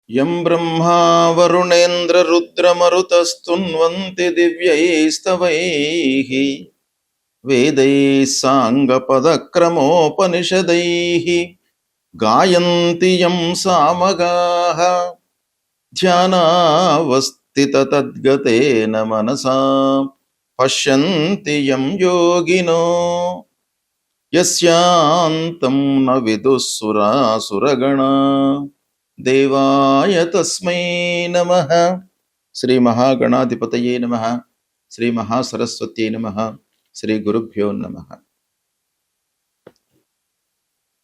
యం బ్రహ్మా వరుణేంద్ర రుద్రమరుతస్తున్వంతి దివ్యైస్తవైః వేదైః సాంగపదక్రమోపనిషదైః గాయంతి యం సామగాః ధ్యానావస్థితతద్గతేన మనసా పశ్యంతి యం యోగినో యస్యాంతం న విదుః సురాసురగణా దేవాయ తస్మై నమః. శ్రీ మహాగణాధిపతయే నమః. శ్రీ మహాసరస్వత్యై నమః. శ్రీ గురుభ్యో నమః.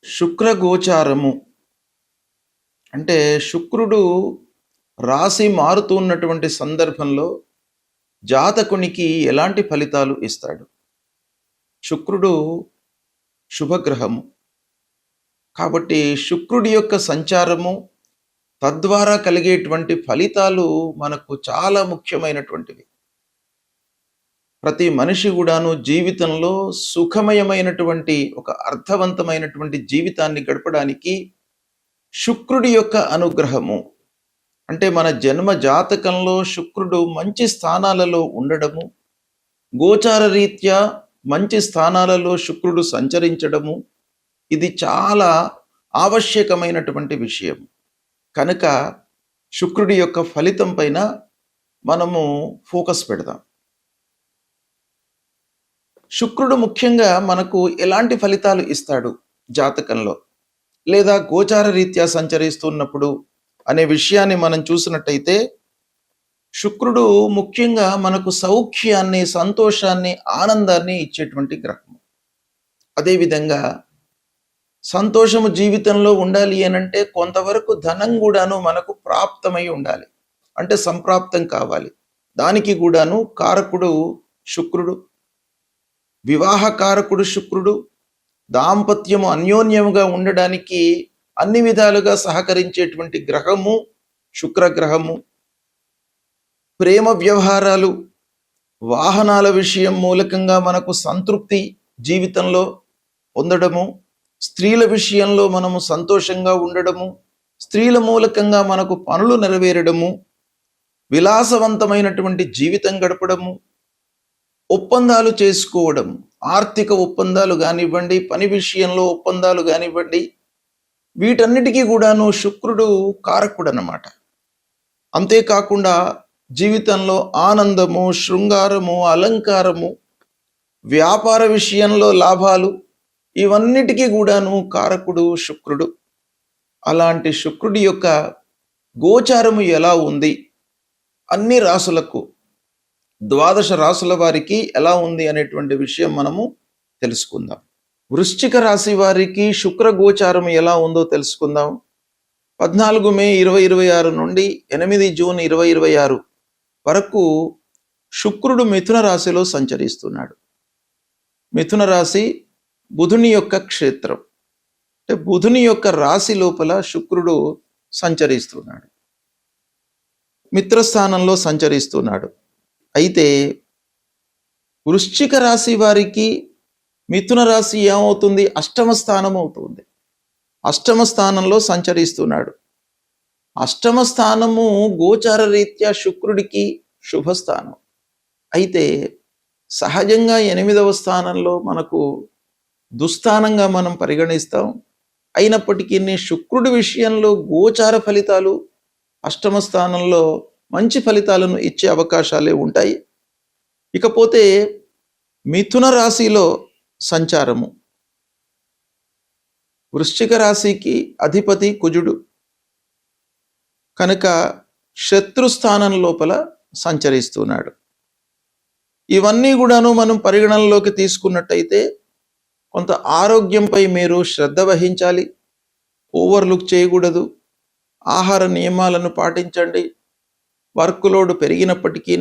శుక్రగోచారము అంటే శుక్రుడు రాశి మారుతున్నటువంటి సందర్భంలో జాతకునికి ఎలాంటి ఫలితాలు ఇస్తాడు? శుక్రుడు శుభగ్రహము కాబట్టి శుక్రుడి యొక్క సంచారము తద్వారా కలిగేటువంటి ఫలితాలు మనకు చాలా ముఖ్యమైనటువంటివి. ప్రతి మనిషి కూడాను జీవితంలో సుఖమయమైనటువంటి ఒక అర్థవంతమైనటువంటి జీవితాన్ని గడపడానికి శుక్రుడి యొక్క అనుగ్రహము అంటే మన జన్మ జాతకంలో శుక్రుడు మంచి స్థానాలలో ఉండడము, గోచార రీత్యా మంచి స్థానాలలో శుక్రుడు సంచరించడము, ఇది చాలా ఆవశ్యకమైనటువంటి విషయం. కనుక శుక్రుడి యొక్క ఫలితం పైన మనము ఫోకస్ పెడదాం. శుక్రుడు ముఖ్యంగా మనకు ఎలాంటి ఫలితాలు ఇస్తాడు జాతకంలో లేదా గోచార రీత్యా సంచరిస్తున్నప్పుడు అనే విషయాన్ని మనం చూసినట్టయితే శుక్రుడు ముఖ్యంగా మనకు సౌఖ్యాన్ని, సంతోషాన్ని, ఆనందాన్ని ఇచ్చేటువంటి గ్రహం. అదేవిధంగా సంతోషము జీవితంలో ఉండాలి అనంటే కొంతవరకు ధనం కూడాను మనకు ప్రాప్తమై ఉండాలి, అంటే సంప్రాప్తం కావాలి. దానికి కూడాను కారకుడు శుక్రుడు, వివాహ కారకుడు శుక్రుడు, దాంపత్యము అన్యోన్యముగా ఉండడానికి అన్ని విధాలుగా సహకరించేటువంటి గ్రహము శుక్రగ్రహము. ప్రేమ వ్యవహారాలు, వాహనాల విషయం మూలకంగా మనకు సంతృప్తి జీవితంలో పొందడము, స్త్రీల విషయంలో మనము సంతోషంగా ఉండడము, స్త్రీల మూలకంగా మనకు పనులు నెరవేరడము, విలాసవంతమైనటువంటి జీవితం గడపడము, ఒప్పందాలు చేసుకోవడం, ఆర్థిక ఒప్పందాలు కానివ్వండి, పని విషయంలో ఒప్పందాలు కానివ్వండి, వీటన్నిటికీ కూడాను శుక్రుడు కారకుడు అన్నమాట. అంతేకాకుండా జీవితంలో ఆనందము, శృంగారము, అలంకారము, వ్యాపార విషయంలో లాభాలు, ఇవన్నిటికీ కూడాను కారకుడు శుక్రుడు. అలాంటి శుక్రుడి యొక్క గోచారము ఎలా ఉంది, అన్ని రాసులకు, ద్వాదశ రాసుల వారికి ఎలా ఉంది అనేటువంటి విషయం మనము తెలుసుకుందాం. వృశ్చిక రాశి వారికి శుక్ర గోచారం ఎలా ఉందో తెలుసుకుందాం. 14 మే 2026 నుండి 8 జూన్ 2026 వరకు శుక్రుడు మిథున రాశిలో సంచరిస్తున్నాడు. మిథున రాశి బుధుని యొక్క క్షేత్రం, అంటే బుధుని యొక్క రాశి లోపల శుక్రుడు సంచరిస్తున్నాడు, మిత్రస్థానంలో సంచరిస్తున్నాడు. అయితే వృశ్చిక రాశి వారికి మిథున రాశి ఏమవుతుంది? అష్టమ స్థానం అవుతుంది. అష్టమ స్థానంలో సంచరిస్తున్నాడు. అష్టమ స్థానము గోచార రీత్యా శుక్రుడికి శుభస్థానం. అయితే సహజంగా 8వ స్థానంలో మనకు దుస్థానంగా మనం పరిగణిస్తాం. అయినప్పటికీ శుక్రుడి విషయంలో గోచార ఫలితాలు అష్టమ స్థానంలో మంచి ఫలితాలను ఇచ్చే అవకాశాలే ఉంటాయి. ఇకపోతే మిథున రాశిలో సంచారము, వృశ్చిక రాశికి అధిపతి కుజుడు కనుక శత్రుస్థానం లోపల సంచరిస్తున్నాడు. ఇవన్నీ కూడాను మనం పరిగణనలోకి తీసుకున్నట్టయితే కొంత ఆరోగ్యంపై మీరు శ్రద్ధ వహించాలి, ఓవర్లుక్ చేయకూడదు, ఆహార నియమాలను పాటించండి. వర్క్ లోడ్ పెరిగినప్పటికీ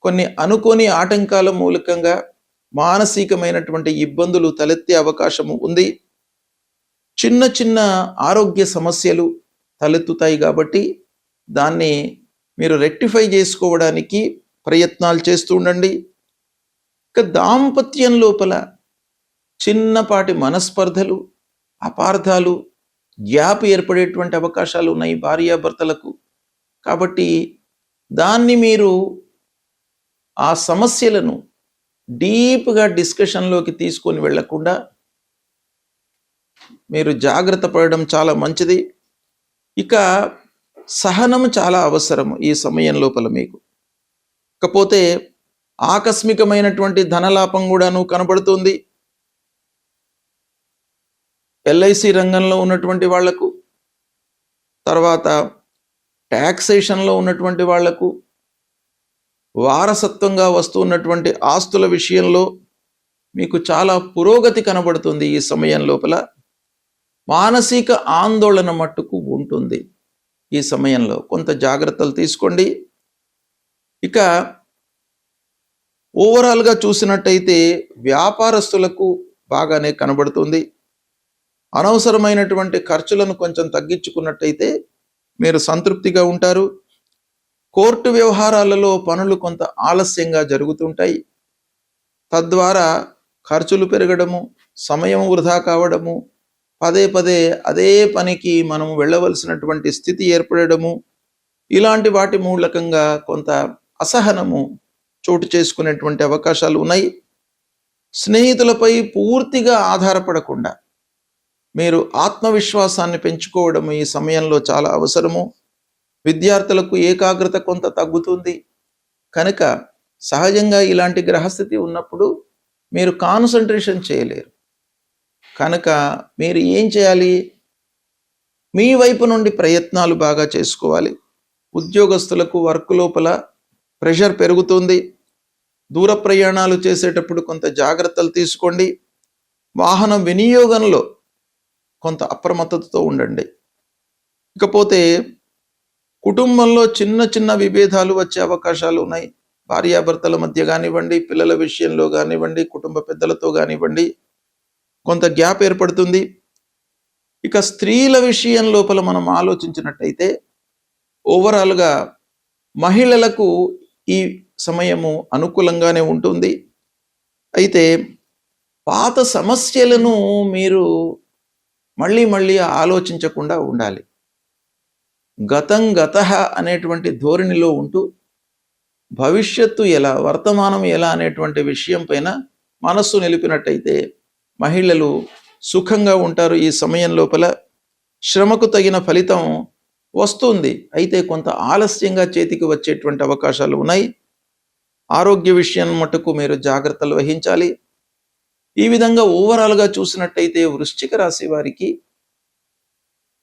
కొన్ని అనుకోని ఆటంకాల మూలకంగా మానసికమైనటువంటి ఇబ్బందులు తలెత్తే అవకాశము ఉంది. చిన్న చిన్న ఆరోగ్య సమస్యలు తలెత్తుతాయి కాబట్టి దాన్ని మీరు రెక్టిఫై చేసుకోవడానికి ప్రయత్నాలు చేస్తూ ఉండండి. ఇక దాంపత్యం లోపల చిన్నపాటి మనస్పర్ధలు, అపార్థాలు గ్యాప్ ఏర్పడేటువంటి అవకాశాలు ఉన్నాయి భార్యాభర్తలకు. కాబట్టి దాన్ని మీరు ఆ సమస్యలను డీప్గా డిస్కషన్లోకి తీసుకొని వెళ్లకుండా మీరు జాగ్రత్త పడడం చాలా మంచిది. ఇక సహనం చాలా అవసరము ఈ సమయం లోపల మీకు. ఇకపోతే ఆకస్మికమైనటువంటి ధనలాభం కూడాను కనబడుతుంది. ఎల్ఐసి రంగంలో ఉన్నటువంటి వాళ్లకు, తర్వాత ట్యాక్సేషన్లో ఉన్నటువంటి వాళ్లకు, వారసత్వంగా వస్తున్నటువంటి ఆస్తుల విషయంలో మీకు చాలా పురోగతి కనబడుతుంది ఈ సమయం లోపల. మానసిక ఆందోళన మట్టుకు ఉంటుంది ఈ సమయంలో, కొంత జాగ్రత్తలు తీసుకోండి. ఇక ఓవరాల్గా చూసినట్టయితే వ్యాపారస్తులకు బాగానే కనబడుతుంది. అనవసరమైనటువంటి ఖర్చులను కొంచెం తగ్గించుకున్నట్టయితే మీరు సంతృప్తిగా ఉంటారు. కోర్టు వ్యవహారాలలో పనులు కొంత ఆలస్యంగా జరుగుతుంటాయి. తద్వారా ఖర్చులు పెరగడము, సమయం వృధా కావడము, పదే పదే అదే పనికి మనము వెళ్ళవలసినటువంటి స్థితి ఏర్పడము, ఇలాంటి వాటి మూలకంగా కొంత అసహనము చోటు చేసుకునేటువంటి అవకాశాలు ఉన్నాయి. స్నేహితులపై పూర్తిగా ఆధారపడకుండా మీరు ఆత్మవిశ్వాసాన్ని పెంచుకోవడం ఈ సమయంలో చాలా అవసరము. విద్యార్థులకు ఏకాగ్రత కొంత తగ్గుతుంది కనుక సహజంగా ఇలాంటి గ్రహస్థితి ఉన్నప్పుడు మీరు కాన్సంట్రేషన్ చేయలేరు. కనుక మీరు ఏం చేయాలి? మీ వైపు నుండి ప్రయత్నాలు బాగా చేసుకోవాలి. ఉద్యోగస్తులకు వర్క్ లోపల ప్రెషర్ పెరుగుతుంది. దూర ప్రయాణాలు చేసేటప్పుడు కొంత జాగ్రత్తలు తీసుకోండి. వాహన వినియోగంలో కొంత అప్రమత్తతతో ఉండండి. ఇకపోతే కుటుంబంలో చిన్న చిన్న విభేదాలు వచ్చే అవకాశాలు ఉన్నాయి. భార్యాభర్తల మధ్య కానివ్వండి, పిల్లల విషయంలో కానివ్వండి, కుటుంబ పెద్దలతో కానివ్వండి, కొంత గ్యాప్ ఏర్పడుతుంది. ఇక స్త్రీల విషయం లోపల మనం ఆలోచించినట్టయితే ఓవరాల్గా మహిళలకు ఈ సమయము అనుకూలంగానే ఉంటుంది. అయితే పాత సమస్యలను మీరు మళ్ళీ మళ్ళీ ఆలోచించకుండా ఉండాలి. గతం గతః అనేటువంటి ధోరణిలో ఉంటూ భవిష్యత్తు ఎలా, వర్తమానం ఎలా అనేటువంటి విషయం పైన మనస్సు నిలిపినట్టయితే మహిళలు సుఖంగా ఉంటారు. ఈ సమయం లోపల శ్రమకు తగిన ఫలితం వస్తుంది, అయితే కొంత ఆలస్యంగా చేతికి వచ్చేటువంటి అవకాశాలు ఉన్నాయి. ఆరోగ్య విషయం మటుకు మీరు జాగ్రత్తలు వహించాలి. ఈ విధంగా ఓవరాల్గా చూసినట్టయితే వృశ్చిక రాశి వారికి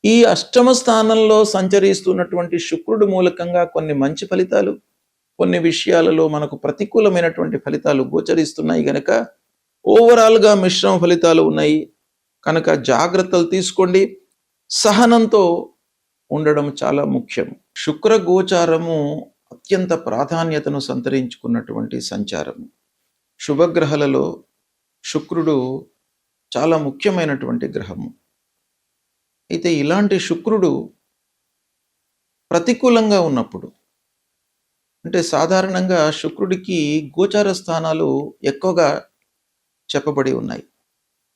ఈ అష్టమ స్థానంలో సంచరిస్తున్నటువంటి శుక్రుడు మూలకంగా కొన్ని మంచి ఫలితాలు, కొన్ని విషయాలలో మనకు ప్రతికూలమైనటువంటి ఫలితాలు గోచరిస్తున్నాయి కనుక ఓవరాల్గా మిశ్రమ ఫలితాలు ఉన్నాయి. కనుక జాగ్రత్తలు తీసుకోండి. సహనంతో ఉండడం చాలా ముఖ్యం. శుక్ర గోచారము అత్యంత ప్రాధాన్యతను సంతరించుకున్నటువంటి సంచారము. శుభగ్రహాలలో శుక్రుడు చాలా ముఖ్యమైనటువంటి గ్రహము. అయితే ఇలాంటి శుక్రుడు ప్రతికూలంగా ఉన్నప్పుడు, అంటే సాధారణంగా శుక్రుడికి గోచార స్థానాలు ఎక్కువగా చెప్పబడి ఉన్నాయి,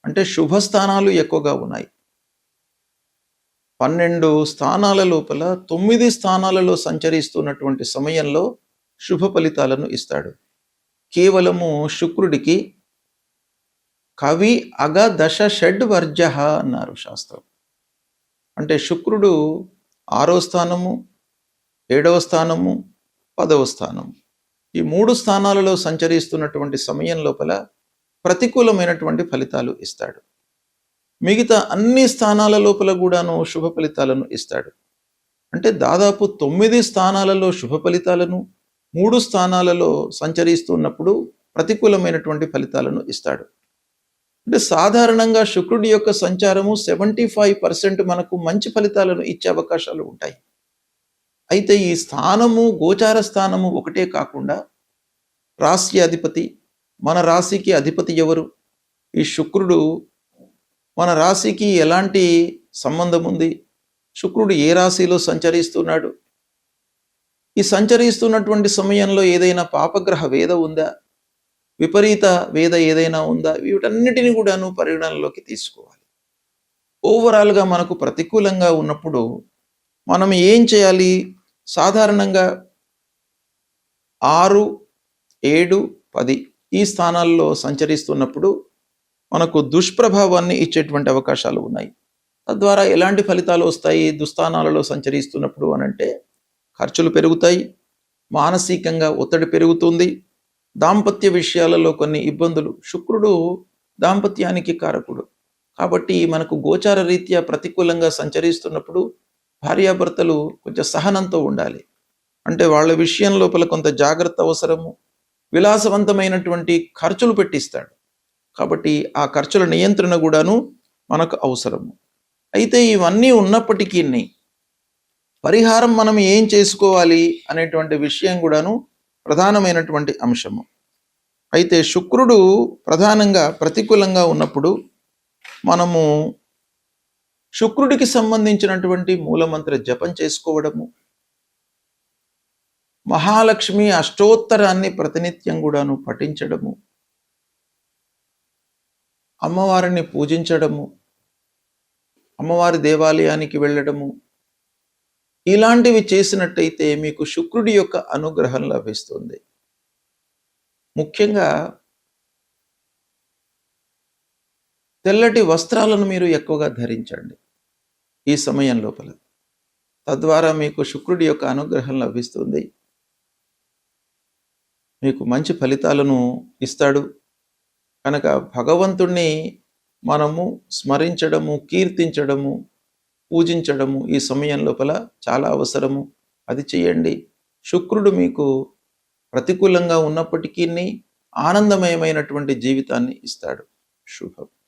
అంటే శుభస్థానాలు ఎక్కువగా ఉన్నాయి. 12 స్థానాల లోపల 9 స్థానాలలో సంచరిస్తున్నటువంటి సమయంలో శుభ ఫలితాలను ఇస్తాడు. కేవలము శుక్రుడికి కవి అగ దశ షడ్ వర్జ అన్నారు శాస్త్రం. అంటే శుక్రుడు 6వ స్థానము, 7వ స్థానము, 10వ స్థానము, ఈ 3 స్థానాలలో సంచరిస్తున్నటువంటి సమయం లోపల ప్రతికూలమైనటువంటి ఫలితాలు ఇస్తాడు. మిగతా అన్ని స్థానాల లోపల కూడాను శుభ ఫలితాలను ఇస్తాడు. అంటే దాదాపు 9 స్థానాలలో శుభ ఫలితాలను, 3 స్థానాలలో సంచరిస్తున్నప్పుడు ప్రతికూలమైనటువంటి ఫలితాలను ఇస్తాడు. అంటే సాధారణంగా శుక్రుడి యొక్క సంచారము 75% మనకు మంచి ఫలితాలను ఇచ్చే అవకాశాలు ఉంటాయి. అయితే ఈ స్థానము, గోచార స్థానము ఒకటే కాకుండా రాశి అధిపతి, మన రాశికి అధిపతి ఎవరు, ఈ శుక్రుడు మన రాశికి ఎలాంటి సంబంధం ఉంది, శుక్రుడు ఏ రాశిలో సంచరిస్తున్నాడు, ఈ సంచరిస్తున్నటువంటి సమయంలో ఏదైనా పాపగ్రహ వేద ఉందా, విపరీత వేద ఏదైనా ఉందా, వీటన్నిటిని కూడాను పరిగణనలోకి తీసుకోవాలి. ఓవరాల్గా మనకు ప్రతికూలంగా ఉన్నప్పుడు మనం ఏం చేయాలి? సాధారణంగా 6, 7, 10 ఈ స్థానాల్లో సంచరిస్తున్నప్పుడు మనకు దుష్ప్రభావాన్ని ఇచ్చేటువంటి అవకాశాలు ఉన్నాయి. తద్వారా ఎలాంటి ఫలితాలు వస్తాయి దుస్థానాలలో సంచరిస్తున్నప్పుడు అనంటే, ఖర్చులు పెరుగుతాయి, మానసికంగా ఒత్తిడి పెరుగుతుంది, దాంపత్య విషయాలలో కొన్ని ఇబ్బందులు. శుక్రుడు దాంపత్యానికి కారకుడు. కాబట్టి మనకు గోచార రీత్యా ప్రతికూలంగా సంచరిస్తున్నప్పుడు భార్యాభర్తలు కొంచెం సహనంతో ఉండాలి. అంటే వాళ్ళ విషయం లోపల కొంత జాగ్రత్త అవసరము. విలాసవంతమైనటువంటి ఖర్చులు పెట్టిస్తాడు. కాబట్టి ఆ ఖర్చుల నియంత్రణ కూడాను మనకు అవసరము. అయితే ఇవన్నీ ఉన్నప్పటికీ పరిహారం మనం ఏం చేసుకోవాలి అనేటువంటి విషయం కూడాను ప్రధానమైనటువంటి అంశము. అయితే శుక్రుడు ప్రధానంగా ప్రతికూలంగా ఉన్నప్పుడు మనము శుక్రుడికి సంబంధించినటువంటి మూలమంత్ర జపం చేసుకోవడము, మహాలక్ష్మి అష్టోత్తరాన్ని ప్రతినిత్యం కూడాను పఠించడము, అమ్మవారిని పూజించడము, అమ్మవారి దేవాలయానికి వెళ్ళడము, ఇలాంటివి చేసినట్టయితే మీకు శుక్రుడి యొక్క అనుగ్రహం లభిస్తుంది. ముఖ్యంగా తెల్లటి వస్త్రాలను మీరు ఎక్కువగా ధరించండి ఈ సమయం లోపల. తద్వారా మీకు శుక్రుడి యొక్క అనుగ్రహం లభిస్తుంది. మీకు మంచి ఫలితాలను ఇస్తాడు. కనుక భగవంతుణ్ణి మనము స్మరించడము, కీర్తించడము, పూజించడము ఈ సమయం లోపల చాలా అవసరము. అది చేయండి. శుక్రుడు మీకు ప్రతికూలంగా ఉన్నప్పటికీ ఆనందమయమైనటువంటి జీవితాన్ని ఇస్తాడు. శుభం.